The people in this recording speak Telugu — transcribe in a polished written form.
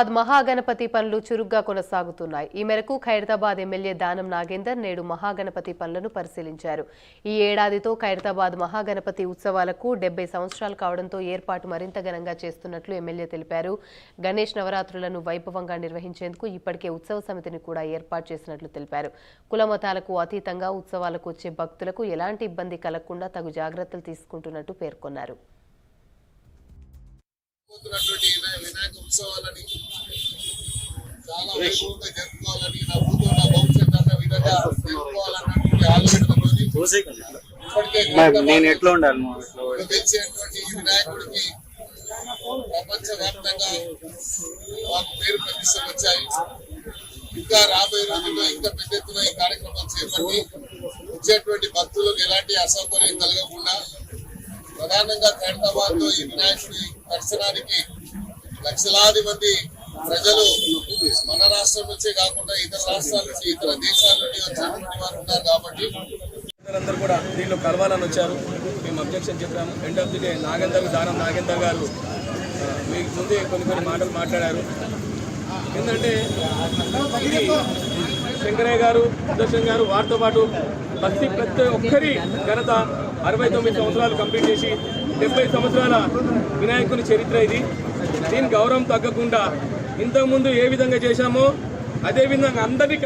మహాగణపతి పనులు చురుగ్గా కొనసాగుతున్నాయి. ఈ మేరకు ఖైరతాబాద్ ఎమ్మెల్యే దానం నాగేందర్ నేడు మహాగణపతి పనులను పరిశీలించారు. ఈ ఏడాదితో ఖైరతాబాద్ మహాగణపతి ఉత్సవాలకు 70 సంవత్సరాలు కావడంతో ఏర్పాటు మరింత ఘనంగా చేస్తున్నట్లు ఎమ్మెల్యే తెలిపారు. గణేష్ నవరాత్రులను వైభవంగా నిర్వహించేందుకు ఇప్పటికే ఉత్సవ సమితిని కూడా ఏర్పాటు చేసినట్లు తెలిపారు. కులమతాలకు అతీతంగా ఉత్సవాలకు వచ్చే భక్తులకు ఎలాంటి ఇబ్బంది కలగకుండా తగు జాగ్రత్తలు తీసుకుంటున్నట్టు పేర్కొన్నారు. వినాయక ఉత్సవాలని చాలా వైభవంగా జరుపుకోవాలని నా భూతో నా భవిష్యత్తు అన్న విధంగా జరుపుకోవాలన్నటువంటి ఆలోచనతోని ఇప్పటికే తెలిసేటువంటి వినాయకుడికి ప్రపంచవ్యాప్తంగా మాకు పేరు ప్రతిష్టలు వచ్చాయి. ఇంకా రాబోయే రోజుల్లో ఇంకా పెద్ద ఎత్తున ఈ కార్యక్రమం చేపట్టి వచ్చేటువంటి భక్తులకు ఎలాంటి అసౌకర్యం కలగకుండా ప్రధానంగా ఖైరతాబాద్ లో ఈ వినాయకుడి దర్శనానికి లక్షలాది మంది ప్రజలు మన రాష్ట్రం నుంచే కాకుండా ఇతర రాష్ట్రాల నుంచి ఇతర దేశాల నుండి వచ్చేటువంటి వారు ఉన్నారు. కాబట్టి అందరూ కూడా దీనిలో కలవాలని వచ్చారు. మేము అబ్జెక్షన్ చెప్పాము. End of the day Danam Nagender గారు మీకు ముందే కొన్ని మాటలు మాట్లాడారు. ఏంటంటే ఇది శంకరయ్య గారు, సుదర్శన్ గారు వారితో పాటు ప్రతి ఒక్కరి ఘనత 69 సంవత్సరాలు కంప్లీట్ చేసి 70 సంవత్సరాల వినాయకుని చరిత్ర ఇది. దీని గౌరవం తగ్గకుండా ఇంతకుముందు ఏ విధంగా చేశామో అదే విధంగా అందరినీ